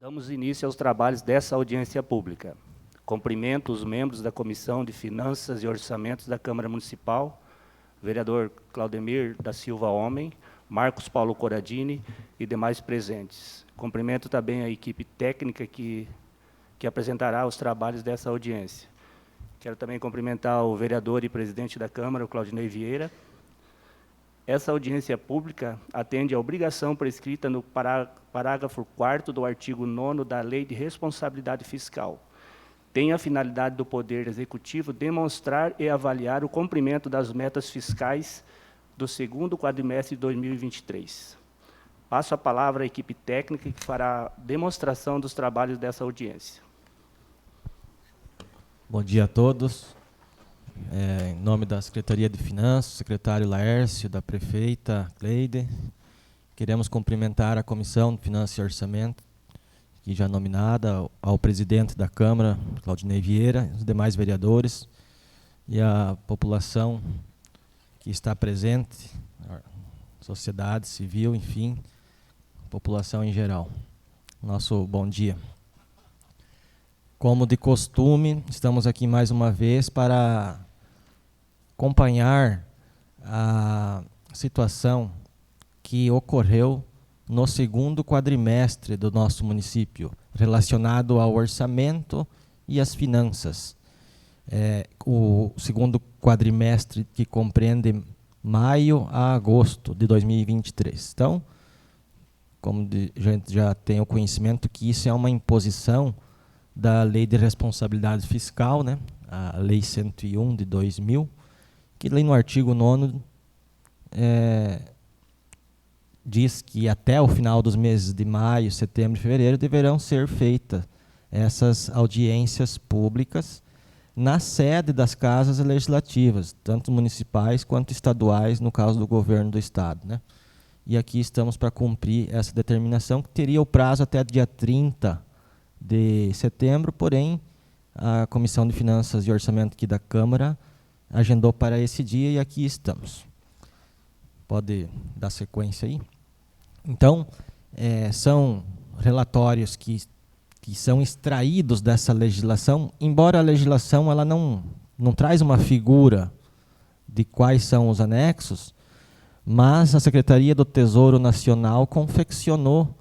Damos início aos trabalhos dessa audiência pública. Cumprimento os membros da Comissão de Finanças e Orçamentos da Câmara Municipal, vereador Claudemir da Silva Homem, Marcos Paulo Corradini e demais presentes. Cumprimento também a equipe técnica que apresentará os trabalhos dessa audiência. Quero também cumprimentar o vereador e presidente da Câmara, o Claudinei Vieira. Essa audiência pública atende à obrigação prescrita no parágrafo 4º do artigo 9º da Lei de Responsabilidade Fiscal. Tem a finalidade do Poder Executivo demonstrar e avaliar o cumprimento das metas fiscais do segundo quadrimestre de 2023. Passo a palavra à equipe técnica que fará demonstração dos trabalhos dessa audiência. Bom dia a todos. Em nome da Secretaria de Finanças, secretário Laércio, da prefeita Cleide, queremos cumprimentar a Comissão de Finanças e Orçamento, que já nominada, ao presidente da Câmara, Claudinei Vieira, os demais vereadores e a população que está presente, a sociedade civil, enfim, população em geral. Nosso bom dia. Como de costume, estamos aqui mais uma vez para acompanhar a situação que ocorreu no segundo quadrimestre do nosso município, relacionado ao orçamento e às finanças. O segundo quadrimestre que compreende maio a agosto de 2023. Então, como a gente já tem o conhecimento que isso é uma imposição da Lei de Responsabilidade Fiscal, né? A Lei 101 de 2000, que lei no artigo 9º diz que até o final dos meses de maio, setembro e fevereiro deverão ser feitas essas audiências públicas na sede das casas legislativas, tanto municipais quanto estaduais, no caso do governo do estado, né? E aqui estamos para cumprir essa determinação, que teria o prazo até dia 30 de setembro, porém, a Comissão de Finanças e Orçamento aqui da Câmara agendou para esse dia e aqui estamos. Pode dar sequência aí? Então, são relatórios que são extraídos dessa legislação, embora a legislação ela não traz uma figura de quais são os anexos, mas a Secretaria do Tesouro Nacional confeccionou,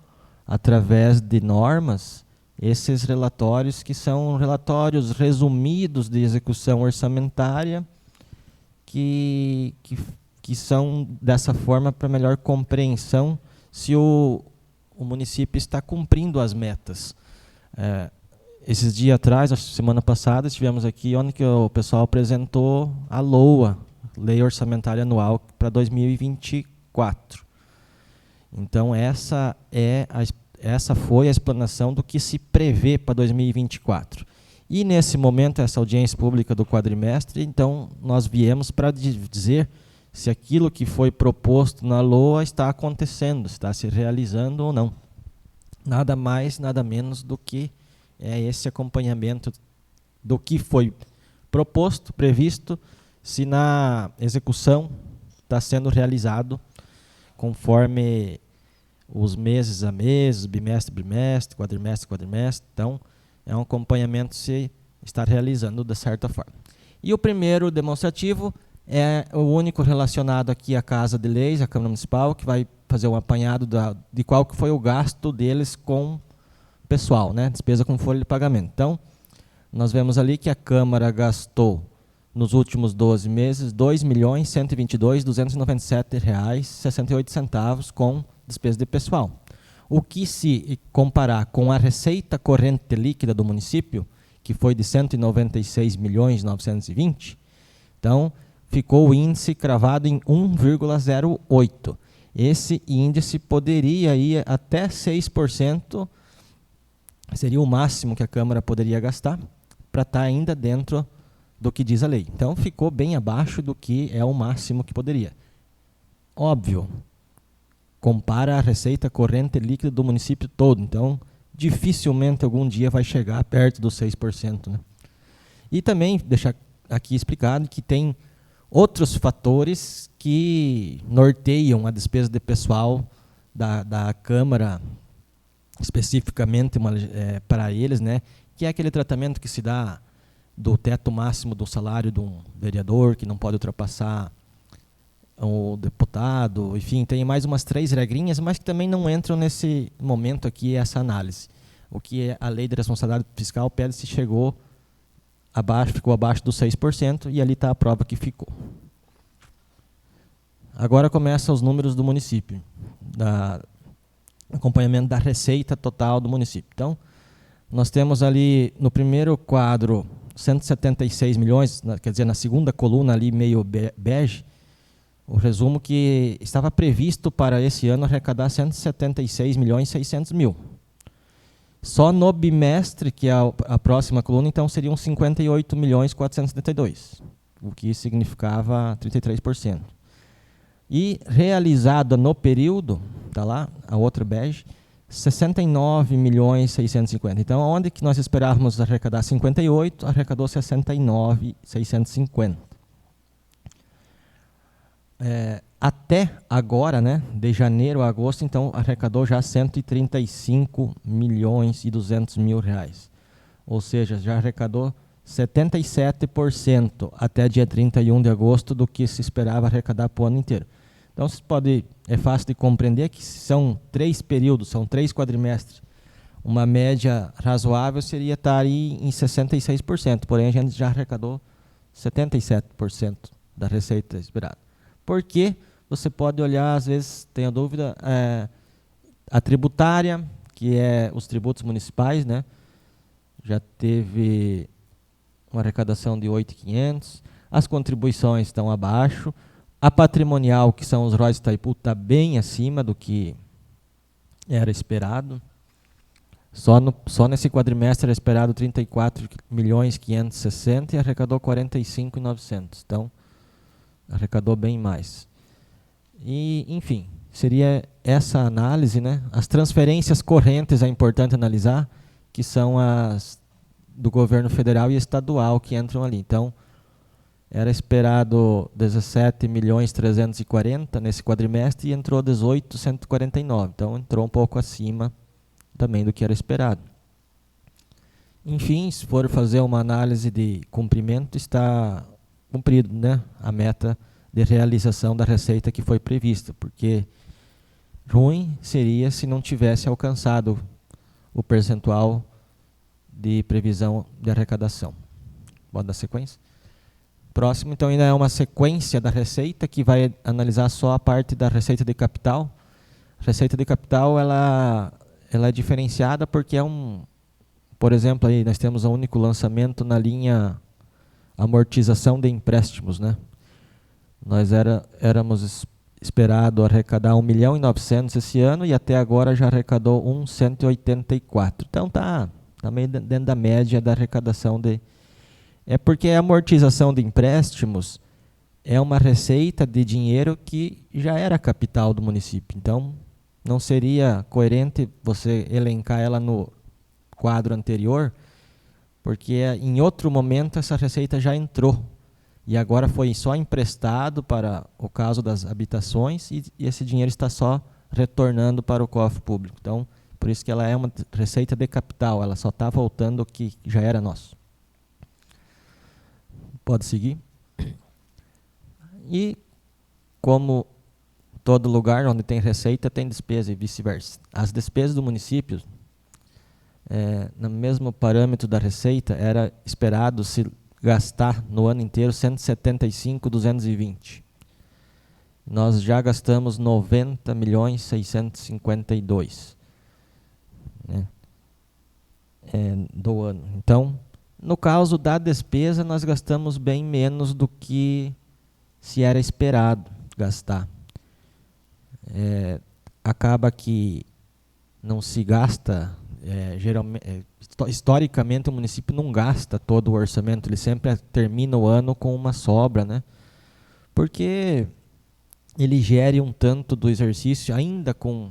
através de normas, esses relatórios, que são relatórios resumidos de execução orçamentária, que são dessa forma para melhor compreensão se o município está cumprindo as metas. Esses dias atrás, a semana passada, estivemos aqui onde que o pessoal apresentou a LOA, Lei Orçamentária Anual, para 2024. Então, essa foi a explanação do que se prevê para 2024. E, nesse momento, essa audiência pública do quadrimestre, então, nós viemos para dizer se aquilo que foi proposto na LOA está acontecendo, está se realizando ou não. Nada mais, nada menos do que esse acompanhamento do que foi proposto, previsto, se na execução está sendo realizado conforme os meses a meses, bimestre a bimestre, quadrimestre a quadrimestre. Então, é um acompanhamento se está realizando de certa forma. E o primeiro demonstrativo é o único relacionado aqui à Casa de Leis, à Câmara Municipal, que vai fazer um apanhado de qual que foi o gasto deles com pessoal, né? Despesa com folha de pagamento. Então, nós vemos ali que a Câmara gastou, nos últimos 12 meses, R$ 2.122.297,68 com despesa de pessoal. O que, se comparar com a receita corrente líquida do município, que foi de R$ 196.920.000, então ficou o índice cravado em 1,08. Esse índice poderia ir até 6%, seria o máximo que a Câmara poderia gastar, para estar ainda dentro do que diz a lei. Então, ficou bem abaixo do que é o máximo que poderia. Óbvio, compara a receita corrente líquida do município todo, então dificilmente algum dia vai chegar perto dos 6%. Né? E também deixar aqui explicado que tem outros fatores que norteiam a despesa de pessoal da Câmara especificamente para eles, né, que é aquele tratamento que se dá do teto máximo do salário de um vereador, que não pode ultrapassar o deputado, enfim, tem mais umas 3 regrinhas, mas que também não entram nesse momento aqui, essa análise. O que a lei de responsabilidade fiscal pede se ficou abaixo dos 6%, e ali está a prova que ficou. Agora começam os números do município, acompanhamento da receita total do município. Então, nós temos ali no primeiro quadro 176 milhões, quer dizer, na segunda coluna ali meio bege, o resumo que estava previsto para esse ano arrecadar 176 milhões e 600 mil. Só no bimestre, que é a próxima coluna, então seriam 58 milhões e 472, o que significava 33%. E realizada no período, está lá, a outra bege, 69 milhões e 650. Então, onde que nós esperávamos arrecadar 58, arrecadou 69 650. Até agora, né, de janeiro a agosto, então, arrecadou já 135 milhões e 200 mil reais. Ou seja, já arrecadou 77% até dia 31 de agosto do que se esperava arrecadar para o ano inteiro. Então, é fácil de compreender que são 3 períodos, são 3 quadrimestres. Uma média razoável seria estar aí em 66%, porém a gente já arrecadou 77% da receita esperada. Porque você pode olhar, às vezes, tem a dúvida, a tributária, que é os tributos municipais, né? Já teve uma arrecadação de 8.500, as contribuições estão abaixo, a patrimonial, que são os royalties do Itaipu, está bem acima do que era esperado. Só nesse quadrimestre era esperado 34 milhões 560 e arrecadou 45.900. Então, arrecadou bem mais. E, enfim, seria essa análise, né? As transferências correntes é importante analisar, que são as do governo federal e estadual que entram ali. Então, era esperado 17 milhões 340 nesse quadrimestre e entrou 18.149. Então, entrou um pouco acima também do que era esperado. Enfim, se for fazer uma análise de cumprimento, está cumprido, né, a meta de realização da receita que foi prevista, porque ruim seria se não tivesse alcançado o percentual de previsão de arrecadação. Pode dar sequência? Próximo, então, ainda é uma sequência da receita que vai analisar só a parte da receita de capital. A receita de capital ela é diferenciada porque por exemplo, aí nós temos um único lançamento na linha amortização de empréstimos, né? Nós éramos esperado arrecadar 1.900.000 esse ano e até agora já arrecadou 1.184. Então está meio dentro da média da arrecadação É porque a amortização de empréstimos é uma receita de dinheiro que já era capital do município. Então, não seria coerente você elencar ela no quadro anterior, porque em outro momento essa receita já entrou. E agora foi só emprestado para o caso das habitações e esse dinheiro está só retornando para o cofre público. Então, por isso que ela é uma receita de capital, ela só está voltando o que já era nosso. Pode seguir. E como todo lugar onde tem receita, tem despesa e vice-versa. As despesas do município, no mesmo parâmetro da receita, era esperado se gastar no ano inteiro 175.220. Nós já gastamos 90.652, né, do ano. Então, no caso da despesa, nós gastamos bem menos do que se era esperado gastar. Acaba que não se gasta, geralmente, historicamente o município não gasta todo o orçamento, ele sempre termina o ano com uma sobra, né? Porque ele gere um tanto do exercício, ainda com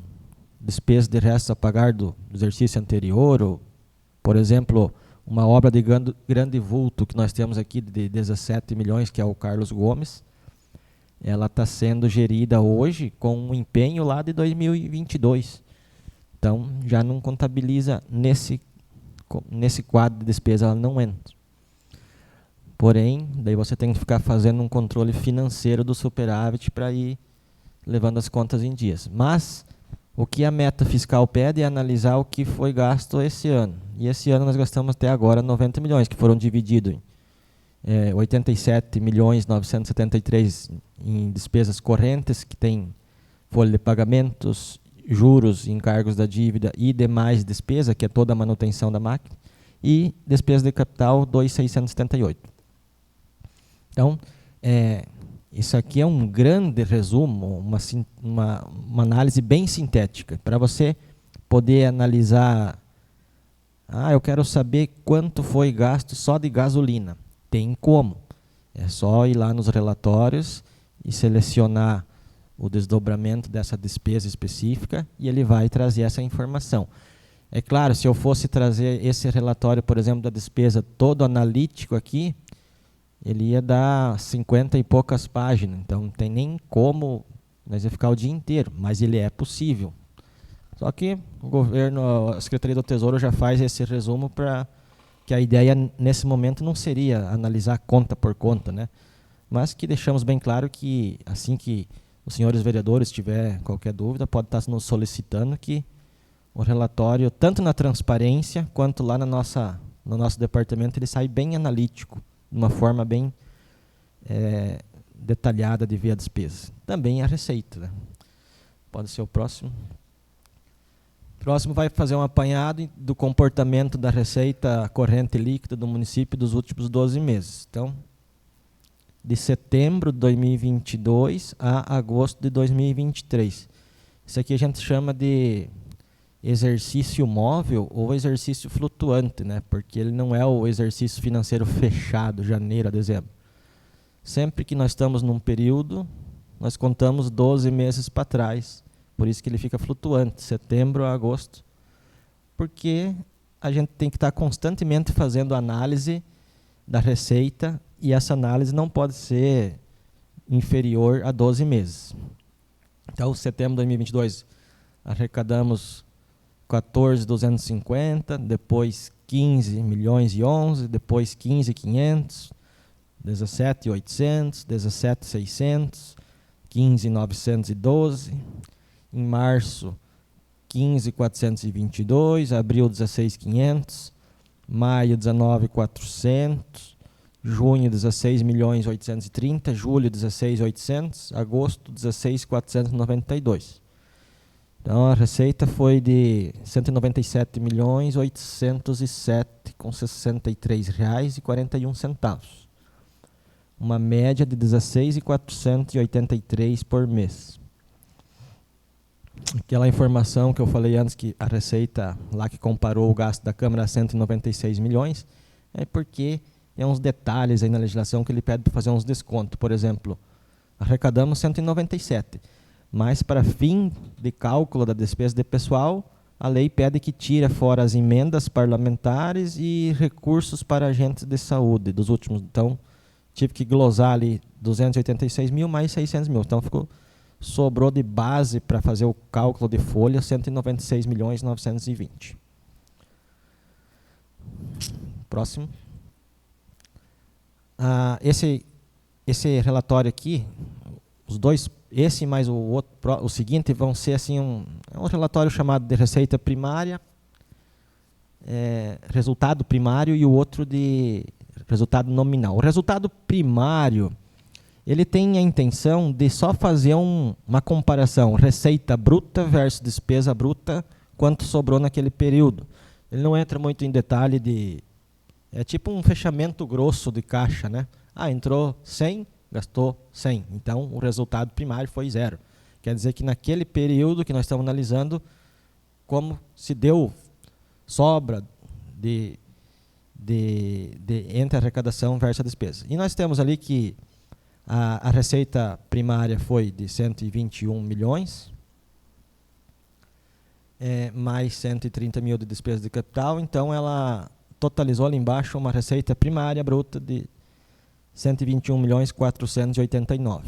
despesas de resto a pagar do exercício anterior, ou, por exemplo, uma obra de grande vulto que nós temos aqui de 17 milhões, que é o Carlos Gomes, ela está sendo gerida hoje com um empenho lá de 2022. Então, já não contabiliza nesse quadro de despesa, ela não entra. Porém, daí você tem que ficar fazendo um controle financeiro do superávit para ir levando as contas em dias. Mas o que a meta fiscal pede é analisar o que foi gasto esse ano. E esse ano nós gastamos até agora 90 milhões, que foram divididos em 87.973 em despesas correntes, que tem folha de pagamentos, juros, encargos da dívida e demais despesa, que é toda a manutenção da máquina, e despesa de capital 2.678. Então, isso aqui é um grande resumo, uma análise bem sintética, para você poder analisar. Eu quero saber quanto foi gasto só de gasolina. Tem como. É só ir lá nos relatórios e selecionar o desdobramento dessa despesa específica e ele vai trazer essa informação. É claro, se eu fosse trazer esse relatório, por exemplo, da despesa todo analítico aqui, ele ia dar 50 e poucas páginas, então não tem nem como nós ia ficar o dia inteiro, mas ele é possível. Só que o governo, a Secretaria do Tesouro já faz esse resumo para que a ideia nesse momento não seria analisar conta por conta, né? Mas que deixamos bem claro que assim que os senhores vereadores tiver qualquer dúvida, pode estar nos solicitando que o relatório, tanto na transparência quanto lá no nosso departamento, ele sai bem analítico, de uma forma bem detalhada de ver a despesa. Também a receita, né? Pode ser o próximo. O próximo vai fazer um apanhado do comportamento da receita corrente líquida do município dos últimos 12 meses. Então, de setembro de 2022 a agosto de 2023. Isso aqui a gente chama de exercício móvel ou exercício flutuante, né? Porque ele não é o exercício financeiro fechado, janeiro a dezembro. Sempre que nós estamos num período, nós contamos 12 meses para trás. Por isso que ele fica flutuante, setembro a agosto. Porque a gente tem que estar constantemente fazendo análise da receita e essa análise não pode ser inferior a 12 meses. Então, setembro de 2022, arrecadamos 14.250, depois 15.011.000, depois 15.500, 17.800, 17.600, 15.912, em março 15.422, abril 16.500, maio 19.400, junho 16.830, julho 16.800, agosto 16.492. Então a receita foi de 197.807,63 reais e 41 centavos. Uma média de 16.483 por mês. Aquela informação que eu falei antes, que a receita lá que comparou o gasto da Câmara a 196 milhões, é porque é uns detalhes aí na legislação que ele pede para fazer uns descontos. Por exemplo, arrecadamos 197, mas para fim de cálculo da despesa de pessoal, a lei pede que tire fora as emendas parlamentares e recursos para agentes de saúde dos últimos. Então, tive que glosar ali 286 mil mais 600 mil. Então, sobrou de base para fazer o cálculo de folha 196.920. Próximo. Esse relatório aqui, os dois, esse mais o outro, o seguinte, vão ser assim um relatório chamado de receita primária, resultado primário, e o outro de resultado nominal. O resultado primário, ele tem a intenção de só fazer uma comparação, receita bruta versus despesa bruta, quanto sobrou naquele período. Ele não entra muito em detalhe de... É tipo um fechamento grosso de caixa, né? Entrou 100, gastou 100. Então, o resultado primário foi 0. Quer dizer que naquele período que nós estamos analisando, como se deu sobra entre a arrecadação versus a despesa. E nós temos ali que a receita primária foi de 121 milhões, mais 130 mil de despesa de capital, então ela totalizou ali embaixo uma receita primária bruta de 121.489.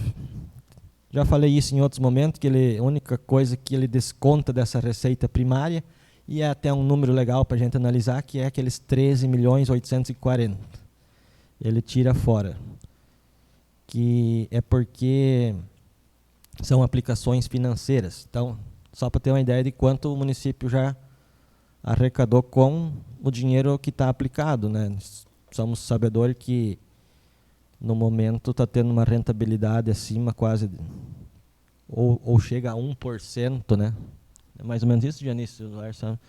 Já falei isso em outros momentos, que a única coisa que ele desconta dessa receita primária, e é até um número legal para a gente analisar, que é aqueles 13.840.000. Ele tira fora. Que é porque são aplicações financeiras. Então, só para ter uma ideia de quanto o município já arrecadou com o dinheiro que está aplicado, né? Somos sabedores que no momento está tendo uma rentabilidade acima quase, ou chega a 1%, né? É mais ou menos isso, Janice? Em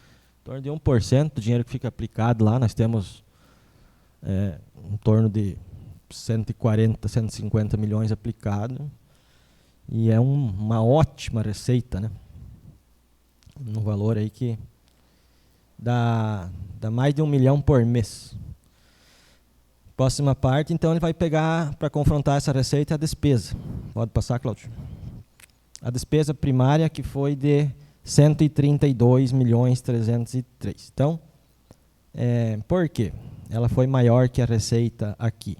torno de 1% do dinheiro que fica aplicado lá. Nós temos em torno de 140, 150 milhões aplicados. E é uma ótima receita, né? Um valor aí que dá mais de 1 milhão por mês. Próxima parte, então, ele vai pegar, para confrontar essa receita, a despesa. Pode passar, Cláudio. A despesa primária, que foi de 132.303.000. Então, por quê? Ela foi maior que a receita aqui.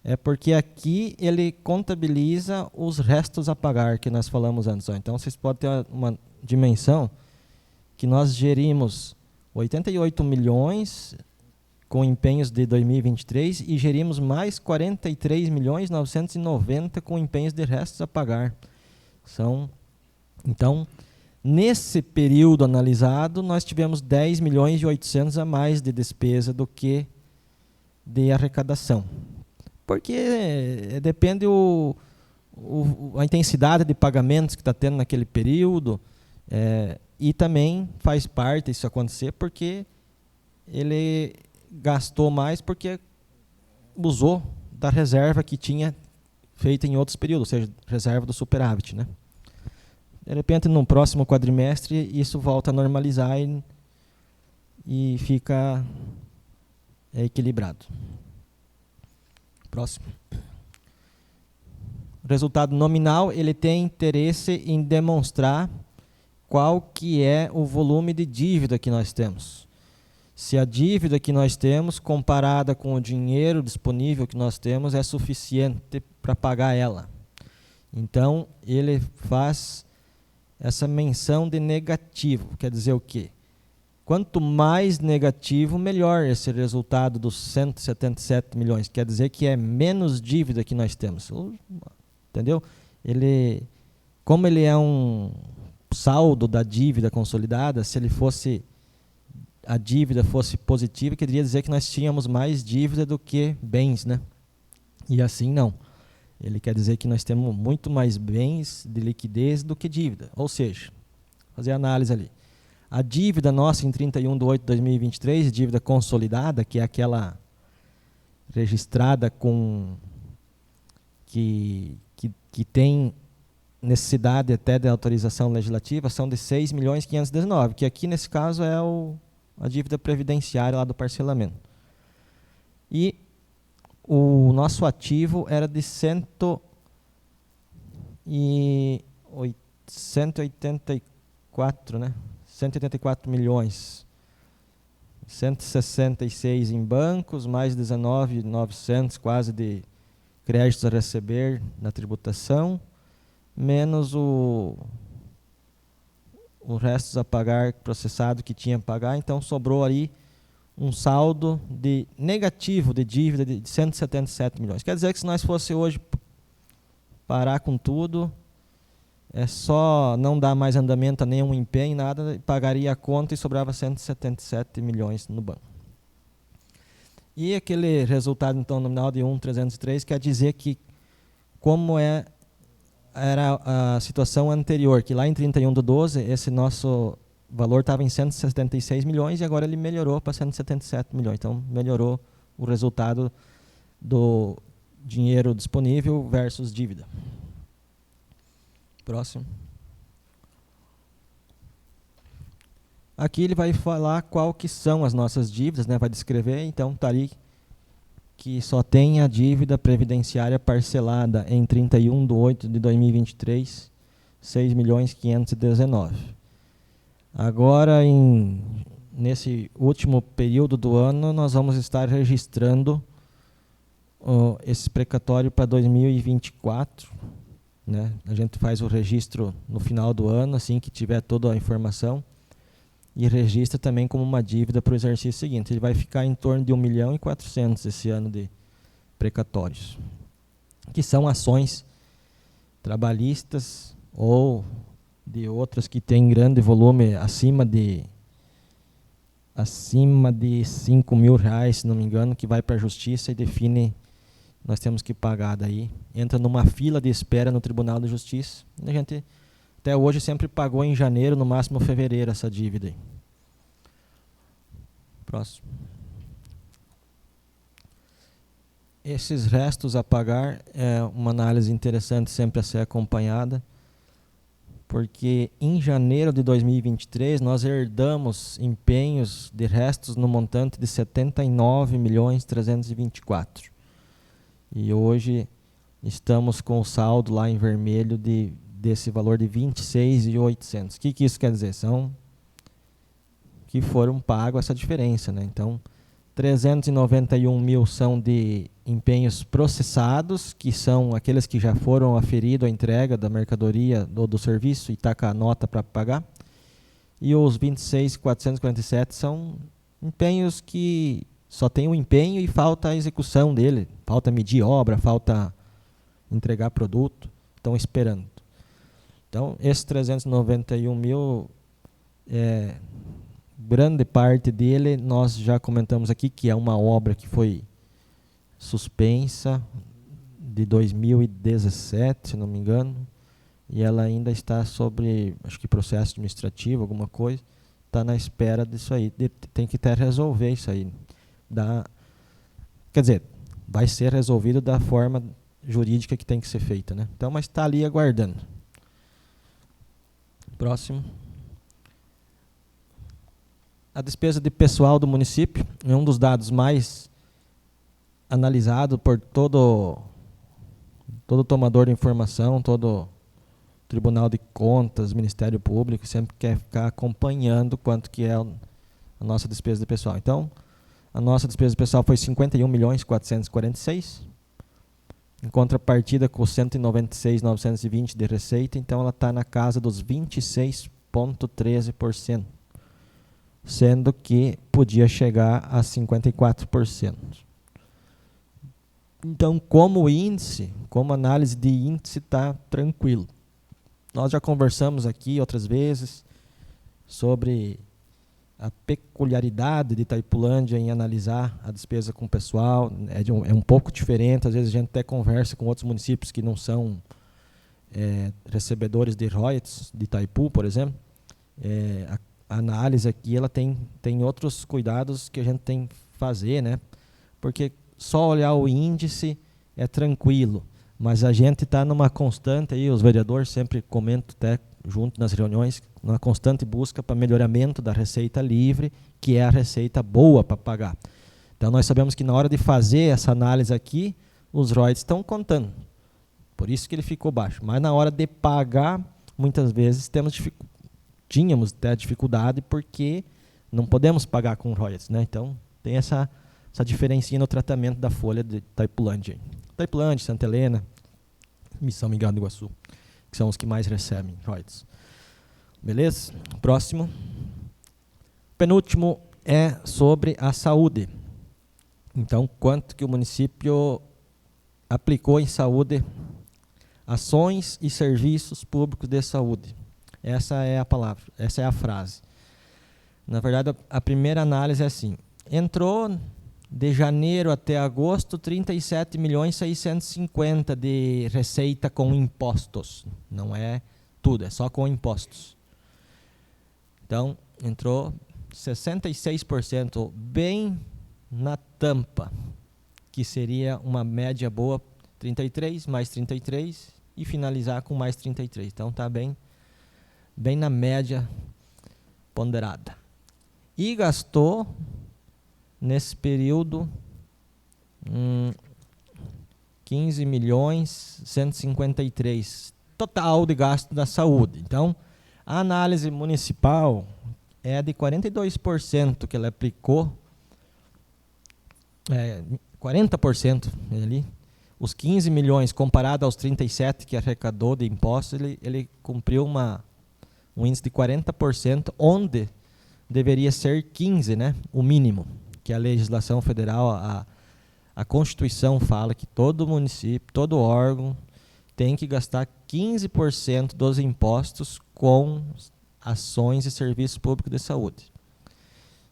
É porque aqui ele contabiliza os restos a pagar, que nós falamos antes. Então, vocês podem ter uma dimensão que nós gerimos 88 milhões com empenhos de 2023 e gerimos mais 43.990.000 com empenhos de restos a pagar. Então, nesse período analisado, nós tivemos 10.800.000 a mais de despesa do que de arrecadação. Porque depende a intensidade de pagamentos que está tendo naquele período, e também faz parte isso acontecer porque ele gastou mais porque usou da reserva que tinha feita em outros períodos, ou seja, reserva do superávit, né? De repente, no próximo quadrimestre, isso volta a normalizar e fica equilibrado. Próximo. O resultado nominal, ele tem interesse em demonstrar qual que é o volume de dívida que nós temos. Se a dívida que nós temos, comparada com o dinheiro disponível que nós temos, é suficiente para pagar ela. Então, ele faz essa menção de negativo. Quer dizer o quê? Quanto mais negativo, melhor esse resultado dos 177 milhões. Quer dizer que é menos dívida que nós temos. Entendeu? Como ele é um saldo da dívida consolidada, se a dívida fosse positiva, queria dizer que nós tínhamos mais dívida do que bens, né? E assim não. Ele quer dizer que nós temos muito mais bens de liquidez do que dívida. Ou seja, fazer a análise ali. A dívida nossa em 31/8/2023, dívida consolidada, que é aquela registrada que tem necessidade até de autorização legislativa, são de 6.519.000, que aqui nesse caso é a dívida previdenciária lá do parcelamento. E o nosso ativo era de 184, né? 184 milhões. 166 em bancos, mais 19.900 quase de créditos a receber na tributação, menos o restos a pagar processado que tinha a pagar. Então sobrou aí um saldo negativo de dívida de 177 milhões. Quer dizer que se nós fosse hoje parar com tudo, é só não dar mais andamento a nenhum empenho, nada, pagaria a conta e sobrava 177 milhões no banco. E aquele resultado então nominal de 1.303 quer dizer que como era a situação anterior, que lá em 31/12 esse nosso valor estava em 176 milhões e agora ele melhorou para 177 milhões. Então melhorou o resultado do dinheiro disponível versus dívida. Próximo. Aqui ele vai falar qual que são as nossas dívidas, né? Vai descrever, então está ali que só tem a dívida previdenciária parcelada em 31/8/2023, 6.519.000. Agora, nesse último período do ano, nós vamos estar registrando esse precatório para 2024, né? A gente faz o registro no final do ano, assim que tiver toda a informação, e registra também como uma dívida para o exercício seguinte. Ele vai ficar em torno de 1.400.000 esse ano de precatórios, que são ações trabalhistas ou de outras que têm grande volume acima de R$ 5.000, se não me engano, que vai para a justiça e define, nós temos que pagar daí. Entra numa fila de espera no Tribunal de Justiça. A gente até hoje sempre pagou em janeiro, no máximo fevereiro, essa dívida aí. Próximo. Esses restos a pagar é uma análise interessante sempre a ser acompanhada, porque em janeiro de 2023 nós herdamos empenhos de restos no montante de 79.324.000. E hoje estamos com o saldo lá em vermelho desse valor de 26.800. O que isso quer dizer? São que foram pagos essa diferença, né? Então, 391.000 são de empenhos processados, que são aqueles que já foram aferidos à entrega da mercadoria ou do serviço e está com a nota para pagar. E os 26.447 são empenhos que só tem o empenho e falta a execução dele. Falta medir obra, falta entregar produto, estão esperando. Então, esses 391.000, grande parte dele, nós já comentamos aqui que é uma obra que foi suspensa de 2017, se não me engano, e ela ainda está sobre, acho que processo administrativo, alguma coisa, está na espera disso aí, tem que até resolver isso aí. Quer dizer, vai ser resolvido da forma jurídica que tem que ser feita, né? Então, mas está ali aguardando. Próximo. A despesa de pessoal do município é um dos dados mais analisado por todo tomador de informação, todo Tribunal de Contas, Ministério Público, sempre quer ficar acompanhando quanto que é a nossa despesa de pessoal. Então, a nossa despesa de pessoal foi 51.446.000, em contrapartida com 196.920 de receita, então ela está na casa dos 26,13%. Sendo que podia chegar a 54%. Então, como índice, como análise de índice, está tranquilo. Nós já conversamos aqui outras vezes sobre a peculiaridade de Itaipulândia em analisar a despesa com o pessoal. É um pouco diferente, às vezes a gente até conversa com outros municípios que não são recebedores de royalties, de Itaipu, por exemplo. A análise aqui ela tem outros cuidados que a gente tem que fazer, né? Porque só olhar o índice é tranquilo, mas a gente está numa constante, aí os vereadores sempre comentam até junto nas reuniões, numa constante busca para melhoramento da receita livre, que é a receita boa para pagar. Então nós sabemos que na hora de fazer essa análise aqui, os royalties estão contando, por isso que ele ficou baixo, mas na hora de pagar, muitas vezes tínhamos até dificuldade porque não podemos pagar com royalties, né? Então tem essa diferencinha no tratamento da folha de Itaipulândia. Itaipulândia, Santa Helena, São Miguel do Iguaçu, que são os que mais recebem royalties. Beleza? Próximo. Penúltimo é sobre a saúde. Então, quanto que o município aplicou em saúde, ações e serviços públicos de saúde. Essa é a palavra, essa é a frase. Na verdade, a primeira análise é assim. Entrou de janeiro até agosto 37.650.000 de receita com impostos. Não é tudo, é só com impostos. Então, entrou 66%, bem na tampa, que seria uma média boa, 33 mais 33 e finalizar com mais 33. Então, está bem na média ponderada. E gastou, nesse período, 15.153.000 total de gasto da saúde. Então, a análise municipal é de 42% que ela aplicou, 40% ali, os 15 milhões comparado aos 37 que arrecadou de impostos, ele cumpriu um índice de 40%, onde deveria ser 15%, né, o mínimo, que a legislação federal, a Constituição fala que todo município, todo órgão tem que gastar 15% dos impostos com ações e serviços públicos de saúde.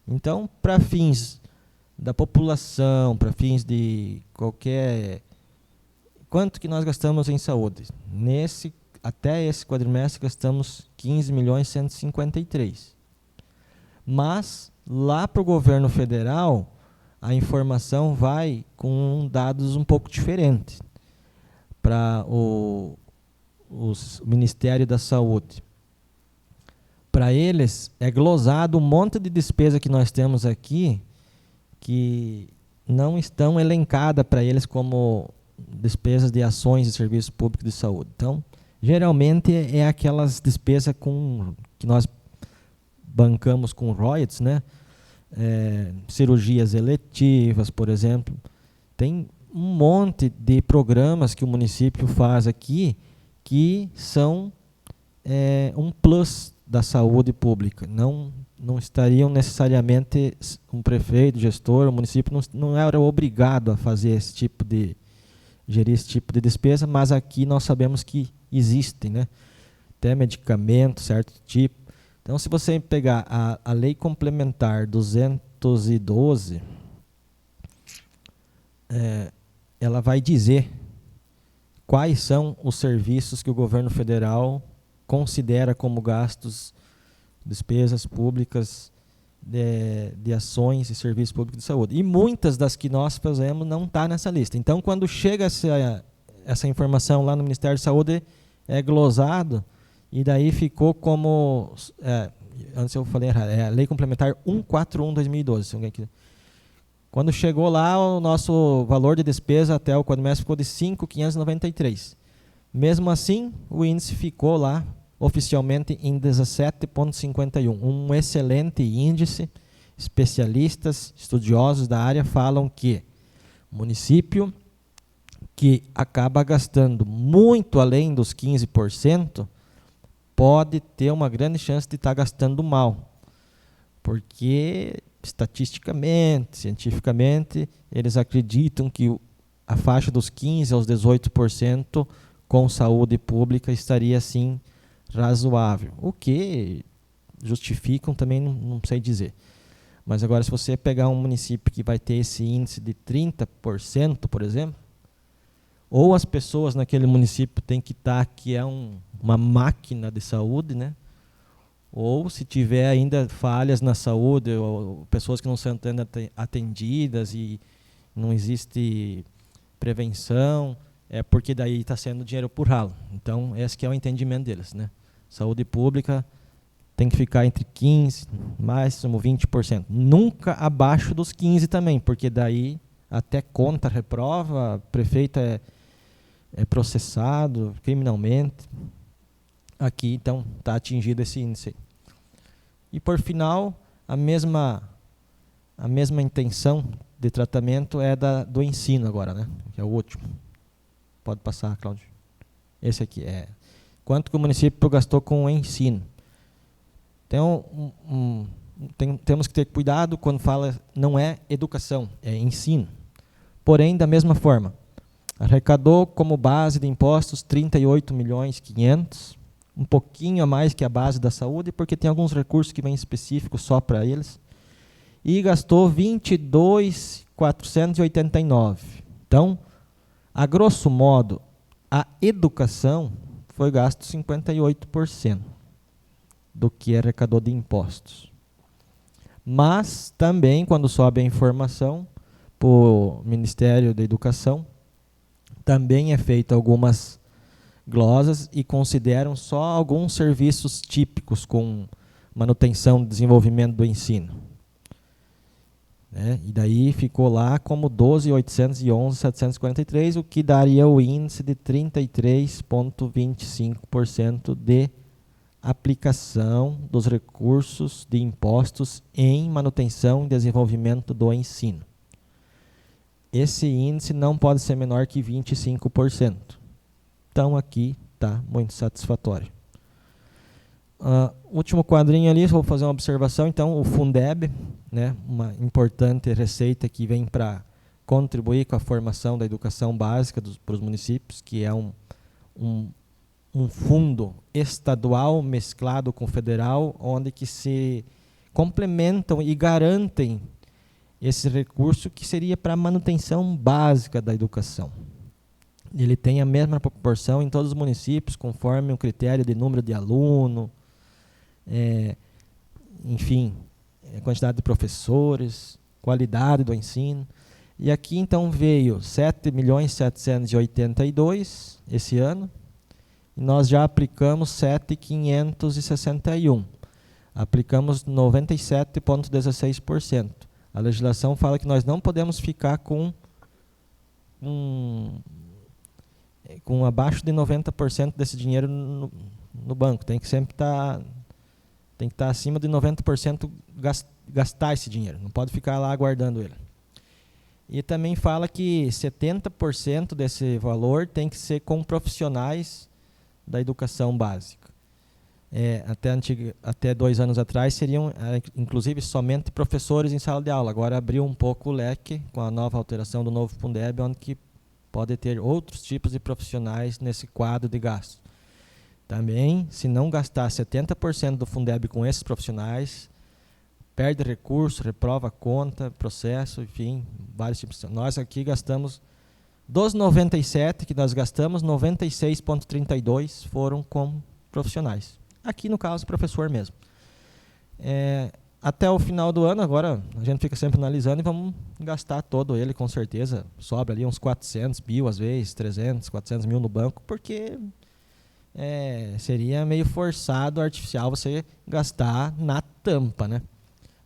Então, para fins da população, para fins de qualquer... Quanto que nós gastamos em saúde? Até esse quadrimestre gastamos 15.153.000. Mas, lá para o governo federal, a informação vai com dados um pouco diferentes. Para o Ministério da Saúde. Para eles, é glosado um monte de despesa que nós temos aqui, que não estão elencadas para eles como despesas de ações e serviços públicos de saúde. Então, geralmente é aquelas despesas que nós bancamos com royalties, né? Cirurgias eletivas, por exemplo. Tem um monte de programas que o município faz aqui que são um plus da saúde pública. Não estariam necessariamente um prefeito, gestor, o município não era obrigado a fazer gerir esse tipo de despesa, mas aqui nós sabemos que existem, né? Até medicamentos, certo tipo. Então, se você pegar a Lei Complementar 212, ela vai dizer quais são os serviços que o governo federal considera como gastos, despesas públicas de ações e serviços públicos de saúde. E muitas das que nós fazemos não estão nessa lista. Então, quando chega essa informação lá no Ministério da Saúde, é glosado, e daí ficou como... antes eu falei errado, é a Lei Complementar 141/2012. Se alguém quiser. Quando chegou lá, o nosso valor de despesa até o quadrimestre ficou de 5.593. Mesmo assim, o índice ficou lá oficialmente em 17,51. Um excelente índice. Especialistas, estudiosos da área falam que o município que acaba gastando muito além dos 15% pode ter uma grande chance de estar gastando mal. Porque, estatisticamente, cientificamente, eles acreditam que a faixa dos 15% aos 18% com saúde pública estaria, assim, razoável. O que justificam também não sei dizer. Mas agora, se você pegar um município que vai ter esse índice de 30%, por exemplo, ou as pessoas naquele município têm que estar, que é uma máquina de saúde, né? Ou se tiver ainda falhas na saúde, ou pessoas que não são atendidas e não existe prevenção, é porque daí está sendo dinheiro por ralo. Então, esse que é o entendimento deles, né? Saúde pública tem que ficar entre 15%, máximo 20%. Nunca abaixo dos 15% também, porque daí até conta reprova, prefeito é processado criminalmente. Aqui, então, está atingido esse índice. E, por final, a mesma intenção de tratamento é do ensino agora, né? Que é o último. Pode passar, Cláudio. Esse aqui é quanto que o município gastou com o ensino. Então, temos que ter cuidado quando fala não é educação, é ensino. Porém, da mesma forma, arrecadou como base de impostos 38.500.000, um pouquinho a mais que a base da saúde, porque tem alguns recursos que vêm específicos só para eles, e gastou 22.489. Então, a grosso modo, a educação foi gasto 58% do que arrecadou de impostos. Mas também, quando sobe a informação para o Ministério da Educação, também é feito algumas glosas e consideram só alguns serviços típicos com manutenção e desenvolvimento do ensino. E daí ficou lá como 12.811.743, o que daria o índice de 33,25% de aplicação dos recursos de impostos em manutenção e desenvolvimento do ensino. esse índice não pode ser menor que 25%. Então, aqui está muito satisfatório. Último quadrinho ali, vou fazer uma observação. Então, o Fundeb, né, uma importante receita que vem para contribuir com a formação da educação básica para os municípios, que é um fundo estadual mesclado com federal, onde que se complementam e garantem esse recurso que seria para a manutenção básica da educação. Ele tem a mesma proporção em todos os municípios, conforme o critério de número de aluno, enfim, quantidade de professores, qualidade do ensino. E aqui, então, veio 7.782.000 esse ano, e nós já aplicamos 7.561. Aplicamos 97,16%. A legislação fala que nós não podemos ficar com abaixo de 90% desse dinheiro no banco. Tem que sempre estar acima de 90% gastar esse dinheiro. Não pode ficar lá aguardando ele. E também fala que 70% desse valor tem que ser com profissionais da educação básica. Até 2 anos atrás seriam, inclusive, somente professores em sala de aula. Agora abriu um pouco o leque com a nova alteração do novo Fundeb, onde que pode ter outros tipos de profissionais nesse quadro de gasto. Também, se não gastar 70% do Fundeb com esses profissionais, perde recurso, reprova a conta, processo, enfim, vários tipos. Nós aqui gastamos, dos 97 que nós gastamos, 96,32 foram com profissionais. Aqui, no caso, professor mesmo. Até o final do ano, agora, a gente fica sempre analisando e vamos gastar todo ele, com certeza. Sobra ali uns 400 mil, às vezes, 300, 400 mil no banco, porque seria meio forçado, artificial, você gastar na tampa, né?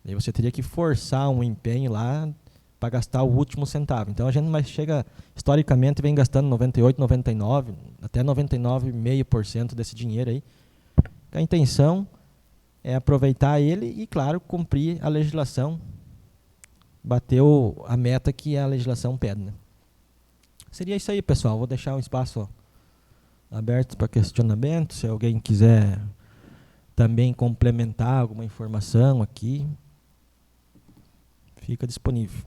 Daí você teria que forçar um empenho lá para gastar o último centavo. Então, a gente mais chega, historicamente, vem gastando 98, 99, até 99,5% desse dinheiro aí. A intenção é aproveitar ele e, claro, cumprir a legislação, bater a meta que a legislação pede, né? Seria isso aí, pessoal. Vou deixar um espaço aberto para questionamento. Se alguém quiser também complementar alguma informação aqui, fica disponível.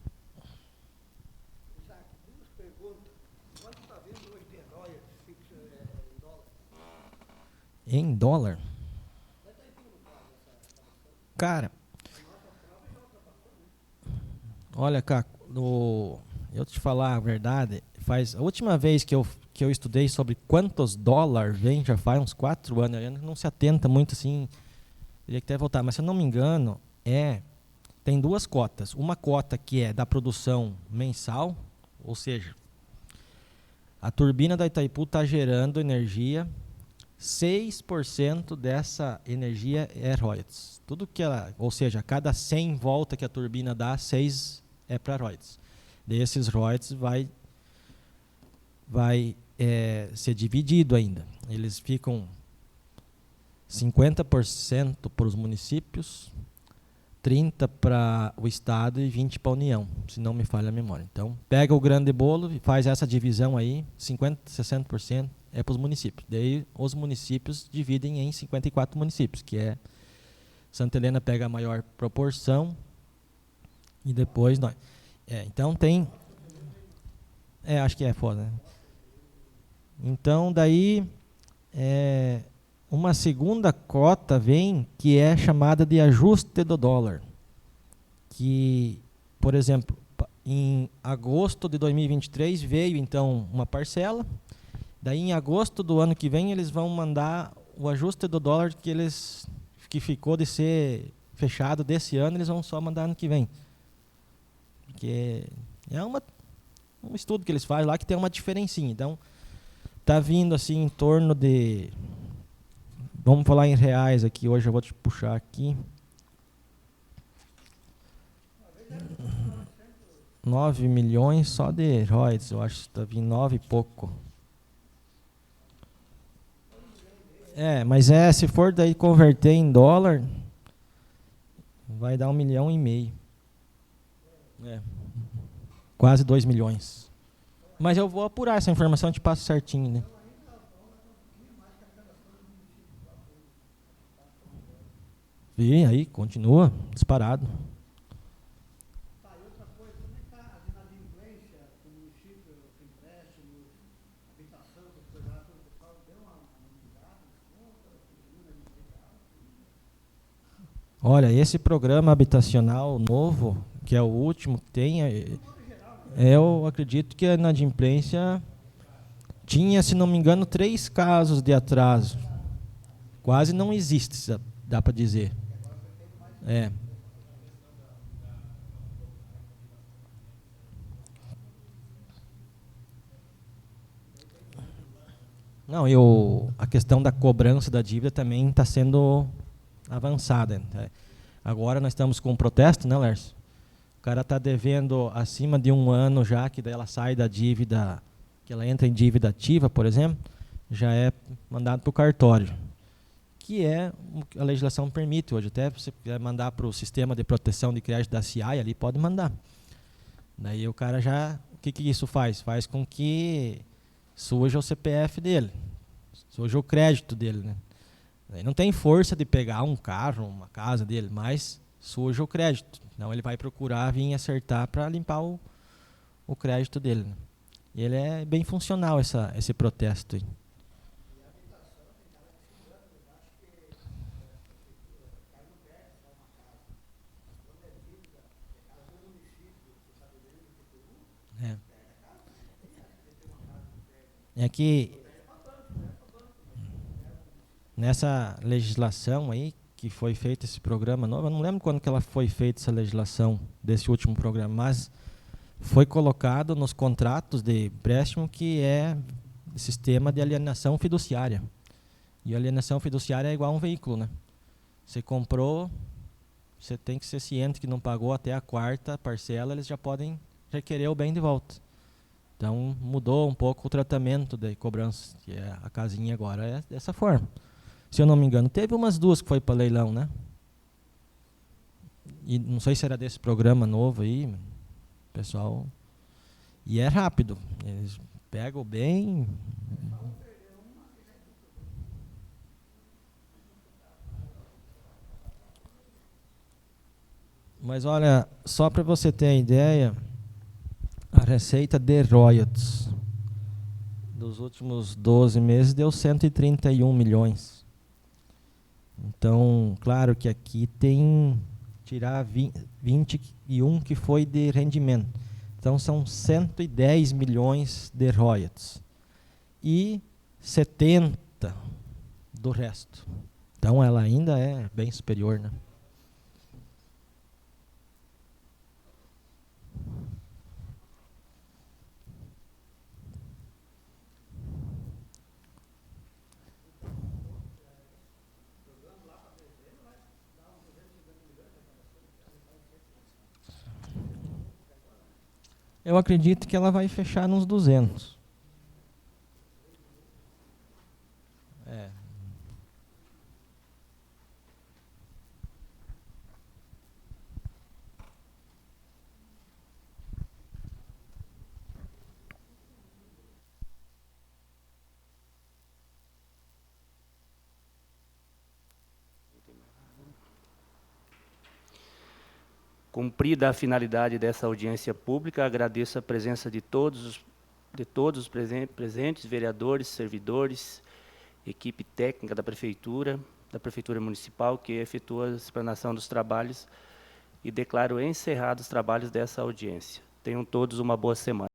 Duas perguntas. Quanto está vindo hoje de Royal fixo em dólar? Em dólar? Cara, olha, Caco, eu te falar a verdade, a última vez que eu estudei sobre quantos dólares vem, já faz uns 4 anos, a gente não se atenta muito assim, teria que até voltar, mas se eu não me engano, tem 2 cotas. Uma cota que é da produção mensal, ou seja, a turbina da Itaipu está gerando energia, 6% dessa energia é royalties. Tudo que ou seja, a cada 100 voltas que a turbina dá, 6 é para royalties. Desses royalties vai ser dividido ainda. Eles ficam 50% para os municípios, 30% para o Estado e 20% para a União, se não me falha a memória. Então, pega o grande bolo e faz essa divisão aí, 50%, 60% é para os municípios. Daí, os municípios dividem em 54 municípios, que é Santa Helena pega a maior proporção e depois nós. Então, tem... acho que é foda, né? Então, daí... uma segunda cota vem, que é chamada de ajuste do dólar. Que, por exemplo, em agosto de 2023 veio, então, uma parcela. Daí, em agosto do ano que vem, eles vão mandar o ajuste do dólar que ficou de ser fechado desse ano, eles vão só mandar ano que vem. Porque um estudo que eles fazem lá que tem uma diferencinha. Então, está vindo assim em torno de... Vamos falar em reais aqui, hoje eu vou te puxar aqui. 9 milhões só de royalties, eu acho que está vindo 9 e pouco. Mas se for daí converter em dólar, vai dar 1,5 milhão. quase 2 milhões. Mas eu vou apurar essa informação, eu te passo certinho, né? E aí, continua, disparado. Tá, e outra coisa, como é que está a inadimplência do município, empréstimos, habitação, essas coisas lá, tudo, o pessoal deu uma amenizada, desconta, continua inadimplência alta? Olha, esse programa habitacional novo, que é o último que tem, eu acredito que a inadimplência tinha, se não me engano, 3 casos de atraso. Quase não existe, dá para dizer. É. Não, e a questão da cobrança da dívida também está sendo avançada. Agora nós estamos com um protesto, né, Lércio? O cara está devendo acima de 1 ano já, que daí ela sai da dívida, que ela entra em dívida ativa, por exemplo, já é mandado para o cartório. Que é o que a legislação permite hoje. Até se você quiser mandar para o sistema de proteção de crédito da CIAI, ali pode mandar. Daí o cara já... O que isso faz? Faz com que suja o CPF dele, suja o crédito dele, né? Daí não tem força de pegar um carro, uma casa dele, mas suja o crédito. Então ele vai procurar vir acertar para limpar o crédito dele, né? E ele é bem funcional esse protesto aí. É que nessa legislação aí que foi feito esse programa novo, eu não lembro quando que ela foi feita essa legislação desse último programa, mas foi colocado nos contratos de empréstimo que é sistema de alienação fiduciária. E a alienação fiduciária é igual a um veículo, né? Você comprou, você tem que ser ciente que não pagou até a 4ª parcela, eles já podem requerer o bem de volta. Então mudou um pouco o tratamento de cobrança, que é a casinha agora é dessa forma. Se eu não me engano, teve umas 2 que foi para leilão, né? E não sei se era desse programa novo aí, pessoal. E é rápido, eles pegam bem. Mas olha, só para você ter a ideia, a receita de royalties dos últimos 12 meses deu 131 milhões. Então, claro que aqui tem tirar 21 que foi de rendimento. Então são 110 milhões de royalties. E 70 do resto. Então ela ainda é bem superior, né? Eu acredito que ela vai fechar nos 200. É. Cumprida a finalidade dessa audiência pública, agradeço a presença de todos os presentes, vereadores, servidores, equipe técnica da Prefeitura Municipal, que efetua a explanação dos trabalhos e declaro encerrados os trabalhos dessa audiência. Tenham todos uma boa semana.